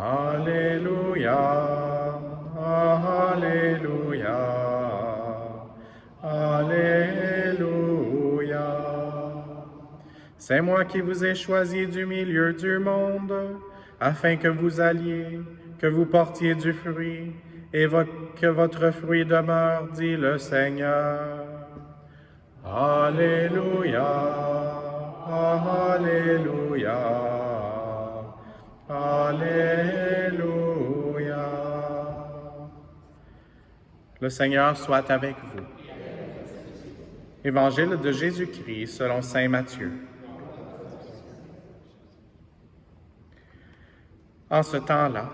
Alléluia, Alléluia, Alléluia. C'est moi qui vous ai choisi du milieu du monde, afin que vous alliez, que vous portiez du fruit, et que votre fruit demeure, dit le Seigneur. Alléluia, Alléluia, Alléluia. Le Seigneur soit avec vous. Évangile de Jésus-Christ selon saint Matthieu. En ce temps-là,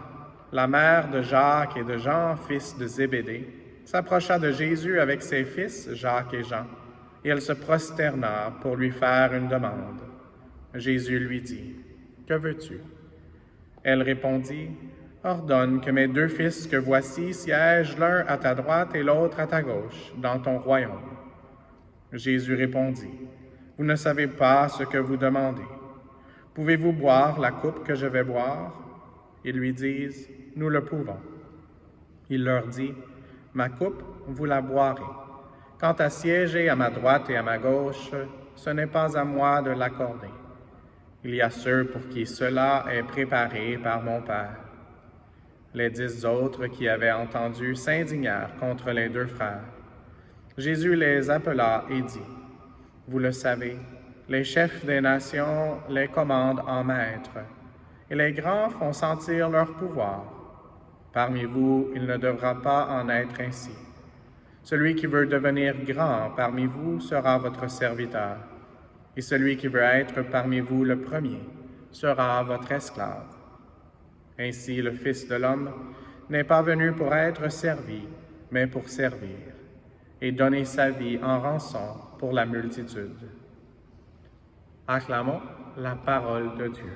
la mère de Jacques et de Jean, fils de Zébédée, s'approcha de Jésus avec ses fils, Jacques et Jean, et elle se prosterna pour lui faire une demande. Jésus lui dit, « Que veux-tu? » Elle répondit, « Ordonne que mes 2 fils que voici siègent l'un à ta droite et l'autre à ta gauche, dans ton royaume. » Jésus répondit, « Vous ne savez pas ce que vous demandez. Pouvez-vous boire la coupe que je vais boire? » Ils lui disent, « Nous le pouvons. » Il leur dit, « Ma coupe, vous la boirez. Quant à siéger à ma droite et à ma gauche, ce n'est pas à moi de l'accorder. Il y a ceux pour qui cela est préparé par mon Père. » Les 10 autres qui avaient entendu s'indignèrent contre les 2 frères. Jésus les appela et dit, « Vous le savez, les chefs des nations les commandent en maître, et les grands font sentir leur pouvoir. Parmi vous, il ne devra pas en être ainsi. Celui qui veut devenir grand parmi vous sera votre serviteur, et celui qui veut être parmi vous le premier sera votre esclave. Ainsi, le Fils de l'homme n'est pas venu pour être servi, mais pour servir, et donner sa vie en rançon pour la multitude. » Acclamons la parole de Dieu.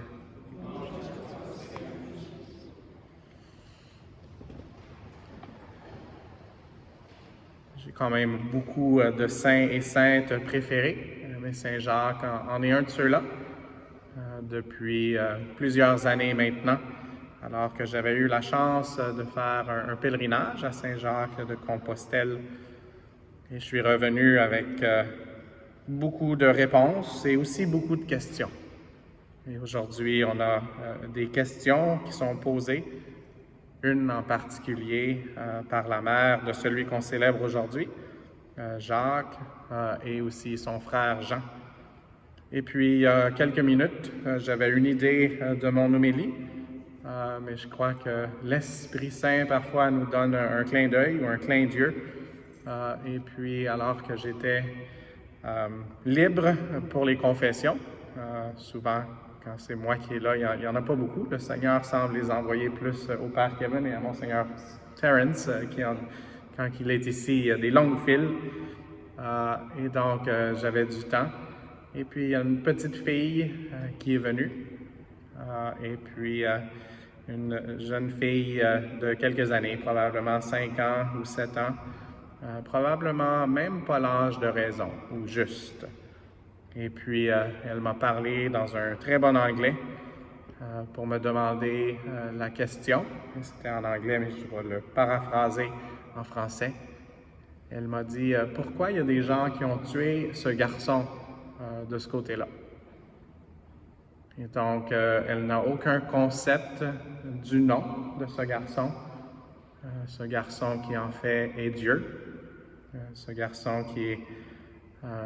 J'ai quand même beaucoup de saints et saintes préférés, mais Saint Jacques en est un de ceux-là depuis plusieurs années maintenant, alors que j'avais eu la chance de faire un pèlerinage à Saint-Jacques de Compostelle. Et je suis revenu avec beaucoup de réponses et aussi beaucoup de questions. Et aujourd'hui, on a des questions qui sont posées, une en particulier par la mère de celui qu'on célèbre aujourd'hui, Jacques, et aussi son frère Jean. Et puis, il y a quelques minutes, j'avais une idée de mon homélie, mais je crois que l'Esprit Saint parfois nous donne un clin d'œil ou un clin d'yeux. Et puis, alors que j'étais libre pour les confessions, souvent, quand c'est moi qui est là, il n'y en a pas beaucoup. Le Seigneur semble les envoyer plus au Père Kevin et à Monseigneur Terence, quand il est ici, il y a des longues files. Et donc, j'avais du temps. Et puis, il y a une petite fille qui est venue. Et puis, une jeune fille de quelques années, probablement 5 ans ou 7 ans, probablement même pas l'âge de raison, ou juste. Et puis, elle m'a parlé dans un très bon anglais pour me demander la question. C'était en anglais, mais je vais le paraphraser en français. Elle m'a dit « Pourquoi il y a des gens qui ont tué ce garçon de ce côté-là? » Et donc, elle n'a aucun concept du nom de ce garçon qui en fait est Dieu, ce garçon qui est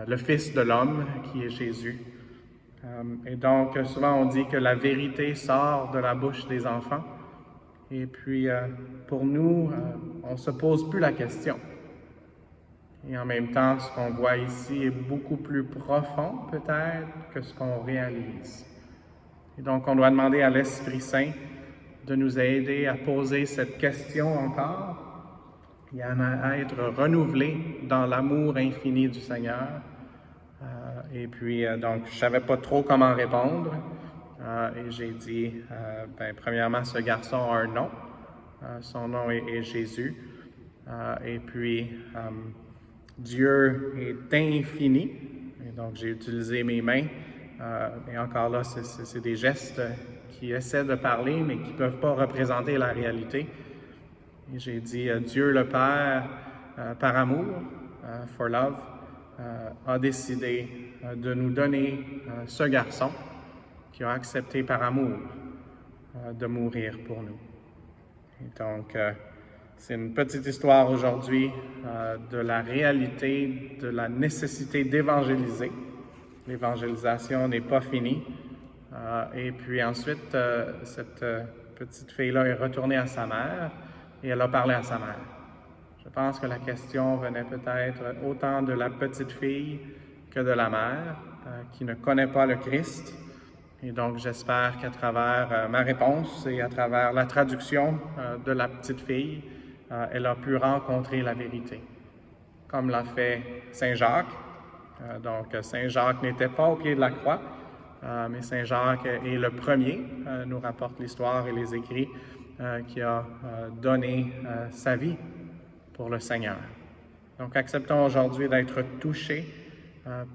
le Fils de l'homme, qui est Jésus. Et donc, souvent on dit que la vérité sort de la bouche des enfants. Et puis, pour nous, on ne se pose plus la question. Et en même temps, ce qu'on voit ici est beaucoup plus profond, peut-être, que ce qu'on réalise. Et donc, on doit demander à l'Esprit Saint de nous aider à poser cette question encore et à être renouvelés dans l'amour infini du Seigneur. Et puis, donc, je ne savais pas trop comment répondre. Et j'ai dit, premièrement, ce garçon a un nom. Son nom est Jésus. Et puis, Dieu est infini. Et donc, j'ai utilisé mes mains. Et encore là, c'est des gestes qui essaient de parler, mais qui ne peuvent pas représenter la réalité. Et j'ai dit, Dieu le Père, par amour, for love, a décidé de nous donner ce garçon qui a accepté par amour de mourir pour nous. Et donc, c'est une petite histoire aujourd'hui de la réalité, de la nécessité d'évangéliser. L'évangélisation n'est pas finie. Et puis ensuite, cette petite fille-là est retournée à sa mère et elle a parlé à sa mère. Je pense que la question venait peut-être autant de la petite fille que de la mère qui ne connaît pas le Christ. Et donc, j'espère qu'à travers ma réponse et à travers la traduction de la petite fille, elle a pu rencontrer la vérité, comme l'a fait Saint Jacques. Donc, Saint Jacques n'était pas au pied de la croix, mais Saint Jacques est le premier, nous rapporte l'histoire et les écrits, qui a donné sa vie pour le Seigneur. Donc, acceptons aujourd'hui d'être touchés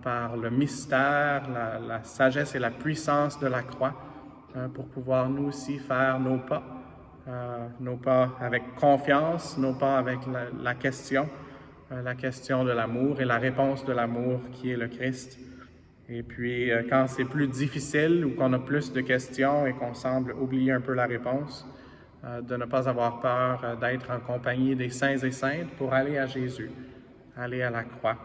par le mystère, la sagesse et la puissance de la croix pour pouvoir nous aussi faire nos pas avec confiance, nos pas avec la question de l'amour et la réponse de l'amour qui est le Christ. Et puis, quand c'est plus difficile ou qu'on a plus de questions et qu'on semble oublier un peu la réponse, de ne pas avoir peur d'être en compagnie des saints et saintes pour aller à Jésus, aller à la croix.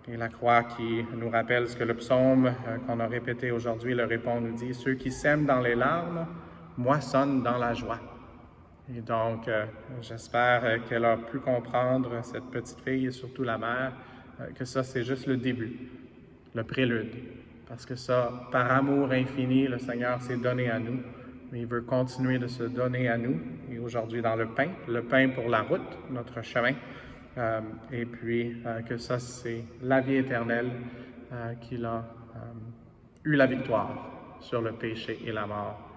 Et la croix qui nous rappelle ce que le psaume qu'on a répété aujourd'hui, le répond, nous dit « Ceux qui sèment dans les larmes moissonnent dans la joie ». Et donc, j'espère qu'elle a pu comprendre, cette petite fille et surtout la mère, que ça, c'est juste le début, le prélude. Parce que ça, par amour infini, le Seigneur s'est donné à nous, mais il veut continuer de se donner à nous. Et aujourd'hui, dans le pain pour la route, notre chemin, et puis que ça, c'est la vie éternelle qu'il a eu la victoire sur le péché et la mort.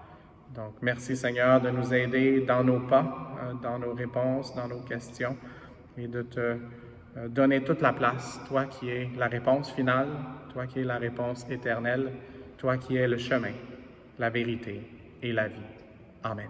Donc, merci Seigneur de nous aider dans nos pas, dans nos réponses, dans nos questions, et de te donner toute la place, toi qui es la réponse finale, toi qui es la réponse éternelle, toi qui es le chemin, la vérité et la vie. Amen.